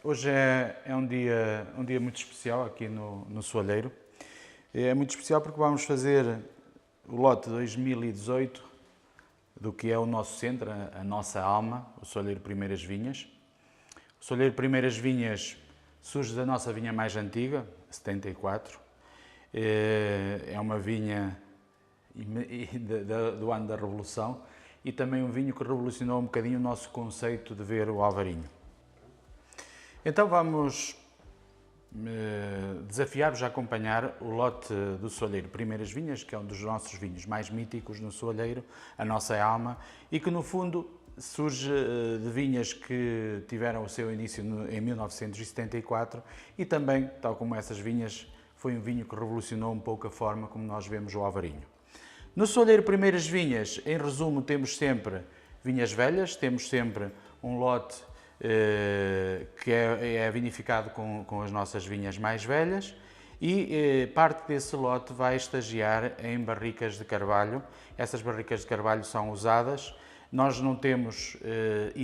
Hoje é um dia muito especial aqui no Soalheiro. É muito especial porque vamos fazer o lote 2018 do que é o nosso centro, a nossa alma, o Soalheiro Primeiras Vinhas. O Soalheiro Primeiras Vinhas surge da nossa vinha mais antiga, 74. É uma vinha do ano da Revolução e também um vinho que revolucionou um bocadinho o nosso conceito de ver o Alvarinho. Então vamos desafiar-vos a acompanhar o lote do Soalheiro Primeiras Vinhas, que é um dos nossos vinhos mais míticos no Soalheiro, a nossa alma, e que no fundo surge de vinhas que tiveram o seu início em 1974 e também, tal como essas vinhas, foi um vinho que revolucionou um pouco a forma como nós vemos o Alvarinho. No Soalheiro Primeiras Vinhas, em resumo, temos sempre vinhas velhas, temos sempre um lote que é vinificado com as nossas vinhas mais velhas e parte desse lote vai estagiar em barricas de carvalho. Essas barricas de carvalho são usadas, nós não temos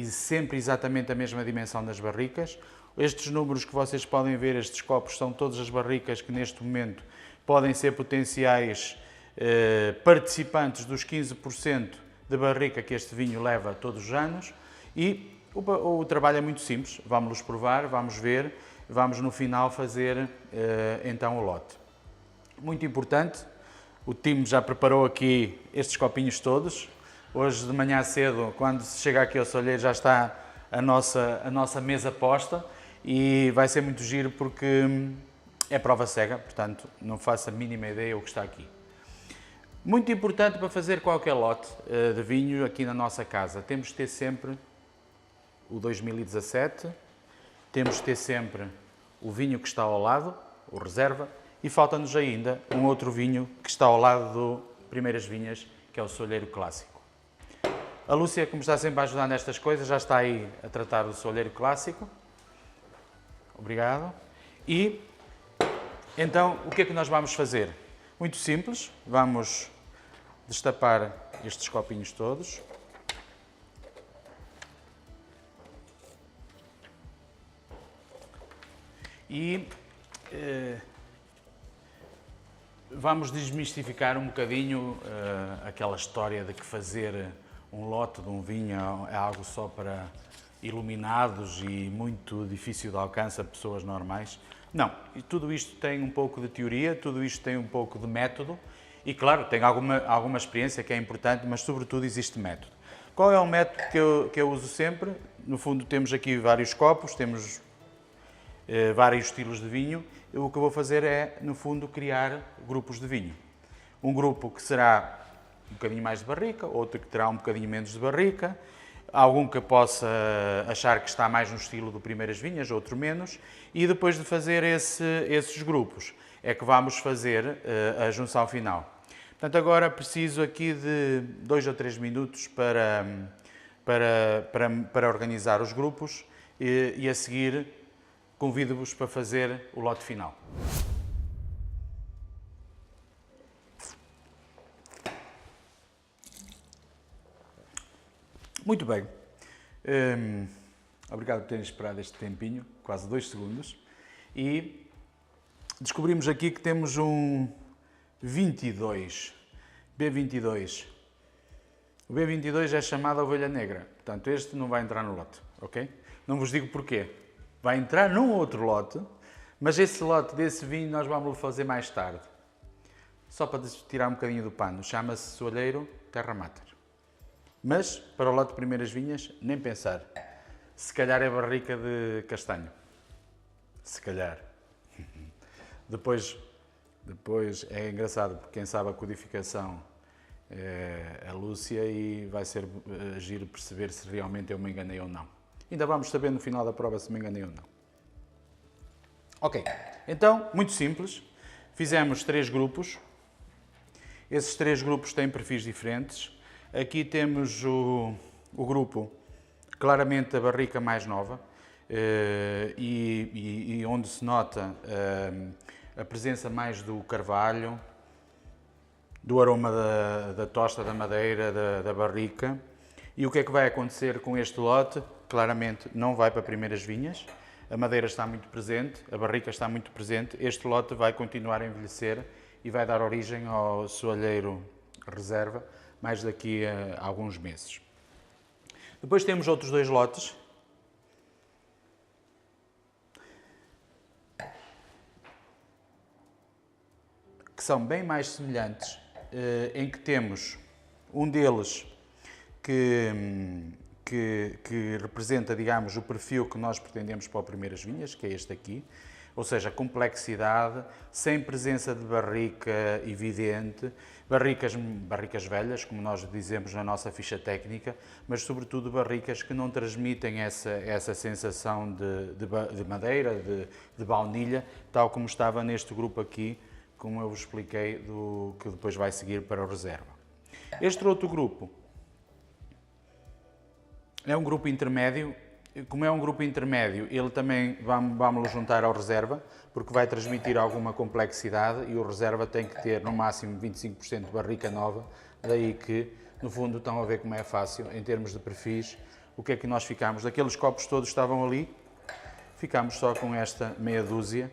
sempre exatamente a mesma dimensão das barricas. Estes números que vocês podem ver, estes copos, são todas as barricas que neste momento podem ser potenciais participantes dos 15% de barrica que este vinho leva todos os anos e o trabalho é muito simples, vamos-los provar, vamos ver, vamos no final fazer então o lote. Muito importante, o time já preparou aqui estes copinhos todos, hoje de manhã cedo, quando se chega aqui ao Soalheiro, já está a nossa mesa posta e vai ser muito giro porque é prova cega, portanto não faço a mínima ideia o que está aqui. Muito importante para fazer qualquer lote de vinho aqui na nossa casa, temos de ter sempre o 2017, temos de ter sempre o vinho que está ao lado, o reserva, e falta-nos ainda um outro vinho que está ao lado do Primeiras Vinhas, que é o Soalheiro Clássico. A Lúcia, como está sempre a ajudar nestas coisas, já está aí a tratar do Soalheiro Clássico. Obrigado. E, então, o que é que nós vamos fazer? Muito simples, vamos destapar estes copinhos todos. E vamos desmistificar um bocadinho aquela história de que fazer um lote de um vinho é algo só para iluminados e muito difícil de alcance a pessoas normais. Não, e tudo isto tem um pouco de teoria, tudo isto tem um pouco de método e, claro, tem alguma experiência que é importante, mas sobretudo existe método. Qual é o método que eu uso sempre? No fundo temos aqui vários copos, temos vários estilos de vinho. O que eu vou fazer é, no fundo, criar grupos de vinho. Um grupo que será um bocadinho mais de barrica, outro que terá um bocadinho menos de barrica, algum que possa achar que está mais no estilo do Primeiras Vinhas, outro menos, e depois de fazer esses grupos é que vamos fazer a junção final. Portanto, agora preciso aqui de 2 ou 3 minutos para organizar os grupos e a seguir convido-vos para fazer o lote final. Muito bem. Obrigado por terem esperado este tempinho, quase 2 segundos. E descobrimos aqui que temos um 22, B22. O B22 é chamado Ovelha Negra, portanto este não vai entrar no lote, ok? Não vos digo porquê. Vai entrar num outro lote, mas esse lote desse vinho nós vamos fazer mais tarde. Só para tirar um bocadinho do pano. Chama-se Soalheiro Terra Mater. Mas, para o lote de Primeiras Vinhas, nem pensar. Se calhar é barrica de castanho. Se calhar. Depois é engraçado, porque quem sabe a codificação é a Lúcia e vai ser giro perceber se realmente eu me enganei ou não. Ainda vamos saber no final da prova se me enganei ou não. Ok, então, muito simples. Fizemos 3 grupos. Esses 3 grupos têm perfis diferentes. Aqui temos o grupo, claramente a barrica mais nova, e onde se nota a presença mais do carvalho, do aroma da tosta, da madeira, da barrica. E o que é que vai acontecer com este lote? Claramente não vai para Primeiras Vinhas, a madeira está muito presente, a barrica está muito presente, este lote vai continuar a envelhecer e vai dar origem ao soalheiro reserva mais daqui a alguns meses. Depois temos outros dois lotes. Que são bem mais semelhantes, em que temos um deles que representa, digamos, o perfil que nós pretendemos para o Primeiras Vinhas, que é este aqui, ou seja, complexidade, sem presença de barrica evidente, barricas velhas, como nós dizemos na nossa ficha técnica, mas sobretudo barricas que não transmitem essa sensação de madeira, de baunilha, tal como estava neste grupo aqui, como eu vos expliquei, que depois vai seguir para o reserva. Este outro grupo é um grupo intermédio. Como é um grupo intermédio, ele também vamos juntar ao reserva, porque vai transmitir alguma complexidade e o reserva tem que ter no máximo 25% de barrica nova, daí que, no fundo, estão a ver como é fácil, em termos de perfis, o que é que nós ficamos. Daqueles copos todos estavam ali, ficamos só com esta meia dúzia,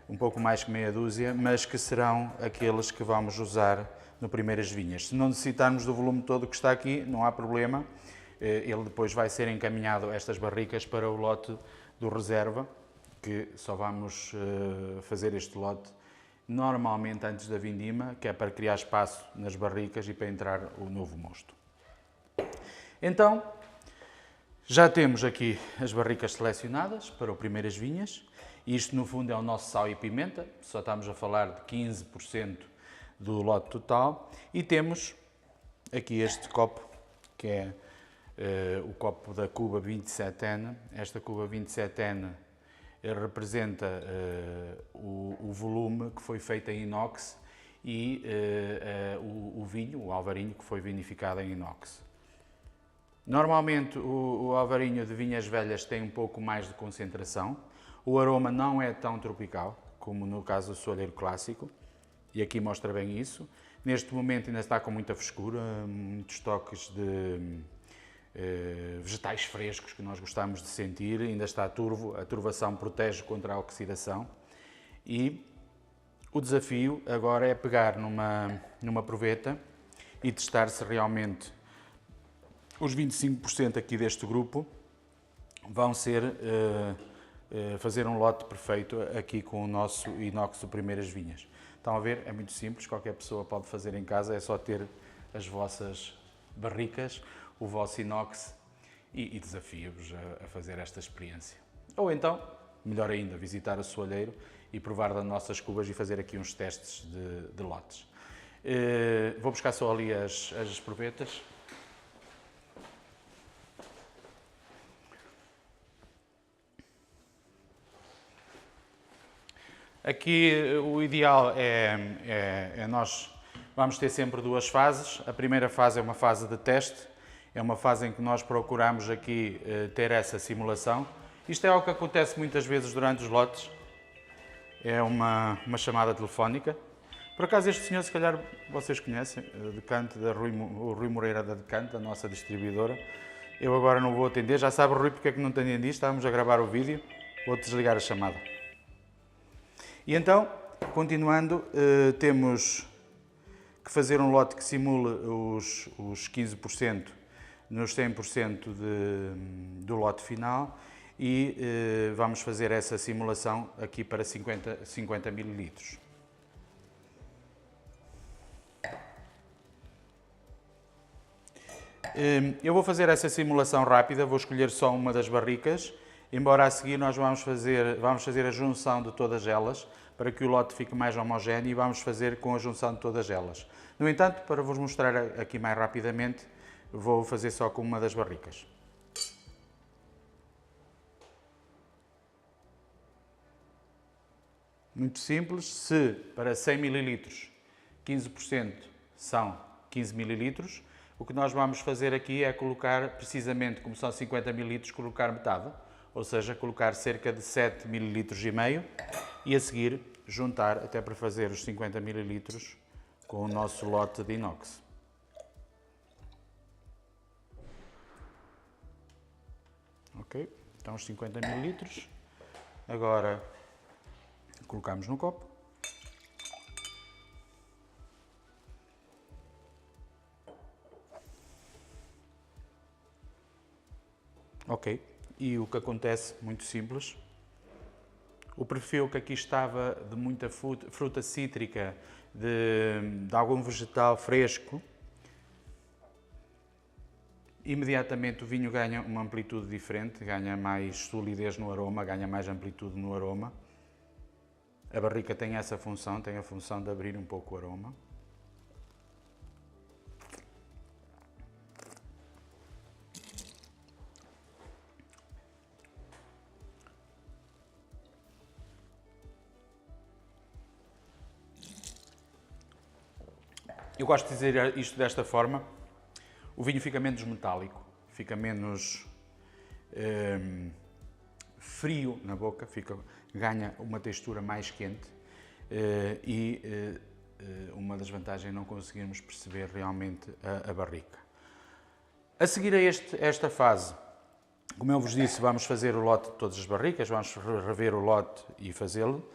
um pouco mais que meia dúzia, mas que serão aqueles que vamos usar no Primeiras Vinhas. Se não necessitarmos do volume todo que está aqui, não há problema. Ele depois vai ser encaminhado, estas barricas, para o lote do reserva, que só vamos fazer este lote normalmente antes da vindima, que é para criar espaço nas barricas e para entrar o novo mosto. Então, já temos aqui as barricas selecionadas para o Primeiras Vinhas. Isto, no fundo, é o nosso sal e pimenta, só estamos a falar de 15% do lote total. E temos aqui este copo, que é o copo da Cuba 27N. Esta Cuba 27N representa o volume que foi feito em inox e o vinho, o alvarinho, que foi vinificado em inox. Normalmente o alvarinho de vinhas velhas tem um pouco mais de concentração. O aroma não é tão tropical como no caso do soalheiro clássico, e aqui mostra bem isso. Neste momento ainda está com muita frescura, muitos toques de vegetais frescos que nós gostamos de sentir, ainda está turvo, a turvação protege contra a oxidação. E o desafio agora é pegar numa proveta e testar se realmente os 25% aqui deste grupo vão ser fazer um lote perfeito aqui com o nosso inox do Primeiras Vinhas. Estão a ver? É muito simples, qualquer pessoa pode fazer em casa, é só ter as vossas barricas, o vosso inox e desafio-vos a fazer esta experiência. Ou então, melhor ainda, visitar o soalheiro e provar das nossas cubas e fazer aqui uns testes de lotes. Vou buscar só ali as provetas. Aqui o ideal é nós vamos ter sempre duas fases. A primeira fase é uma fase de teste, é uma fase em que nós procuramos aqui ter essa simulação. Isto é algo que acontece muitas vezes durante os lotes, é uma chamada telefónica. Por acaso este senhor, se calhar vocês conhecem, Decante, o Rui Moreira da Decante, a nossa distribuidora. Eu agora não vou atender, já sabe, Rui, porque é que não te atendi, estávamos a gravar o vídeo, vou desligar a chamada. E então, continuando, temos que fazer um lote que simule os 15% nos 100% do lote final e vamos fazer essa simulação aqui para 50 ml. Eu vou fazer essa simulação rápida, vou escolher só uma das barricas, embora a seguir nós vamos fazer a junção de todas elas, para que o lote fique mais homogéneo e vamos fazer com a junção de todas elas. No entanto, para vos mostrar aqui mais rapidamente, vou fazer só com uma das barricas. Muito simples, se para 100 ml 15% são 15 ml, o que nós vamos fazer aqui é colocar, precisamente como são 50 ml, colocar metade, ou seja, colocar cerca de 7 ml e meio e a seguir juntar até para fazer os 50 ml com o nosso lote de inox. Ok, então os 50 ml, Agora colocamos no copo. Ok, e o que acontece, muito simples, o perfil que aqui estava de muita fruta cítrica, de algum vegetal fresco, imediatamente o vinho ganha uma amplitude diferente, ganha mais solidez no aroma, ganha mais amplitude no aroma. A barrica tem essa função, tem a função de abrir um pouco o aroma. Eu gosto de dizer isto desta forma, o vinho fica menos metálico, fica menos frio na boca, ganha uma textura mais quente uma das vantagens é não conseguirmos perceber realmente a barrica. A seguir a esta fase, como eu vos disse, vamos fazer o lote de todas as barricas, vamos rever o lote e fazê-lo.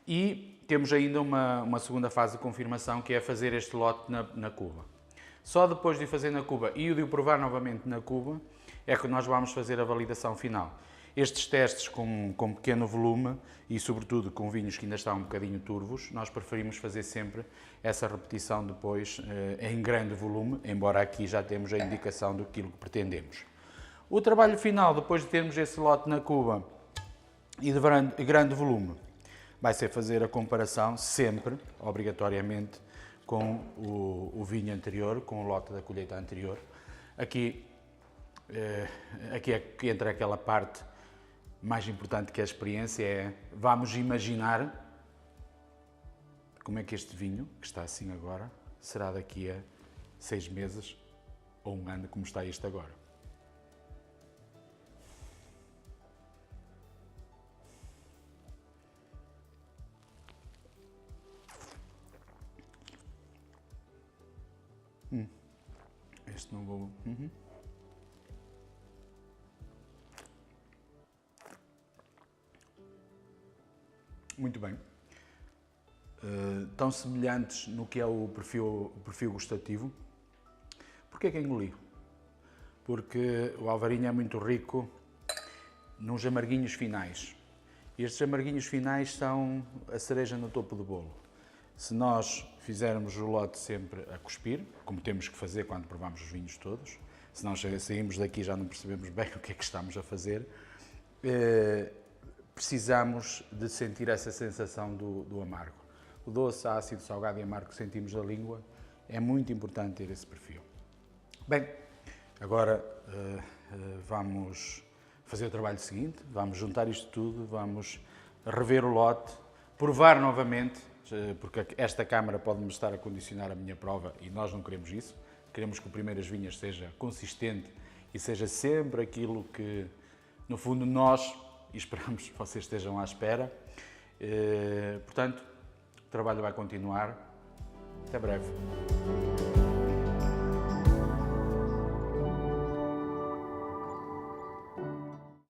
E temos ainda uma segunda fase de confirmação, que é fazer este lote na cuba. Só depois de o fazer na cuba e o de o provar novamente na cuba, é que nós vamos fazer a validação final. Estes testes com pequeno volume e, sobretudo, com vinhos que ainda estão um bocadinho turvos, nós preferimos fazer sempre essa repetição depois em grande volume, embora aqui já temos a indicação do que pretendemos. O trabalho final, depois de termos esse lote na cuba e de grande volume, vai ser fazer a comparação sempre, obrigatoriamente, com o vinho anterior, com o lote da colheita anterior. Aqui é que entra aquela parte mais importante que é a experiência, vamos imaginar como é que este vinho, que está assim agora, será daqui a 6 meses ou 1 ano, como está este agora. Este não vou... Muito bem. Tão semelhantes no que é o perfil gustativo. Porquê que engoli? Porque o Alvarinho é muito rico nos amarguinhos finais. E estes amarguinhos finais são a cereja no topo do bolo. Se nós fizermos o lote sempre a cuspir, como temos que fazer quando provamos os vinhos todos, se nós saímos daqui e já não percebemos bem o que é que estamos a fazer, precisamos de sentir essa sensação do amargo. O doce, ácido, salgado e amargo que sentimos na língua, é muito importante ter esse perfil. Bem, agora vamos fazer o trabalho seguinte, vamos juntar isto tudo, vamos rever o lote, provar novamente, porque esta câmara pode-me estar a condicionar a minha prova e nós não queremos isso. Queremos que o Primeiras Vinhas seja consistente e seja sempre aquilo que, no fundo, nós e esperamos que vocês estejam à espera. Portanto, o trabalho vai continuar. Até breve.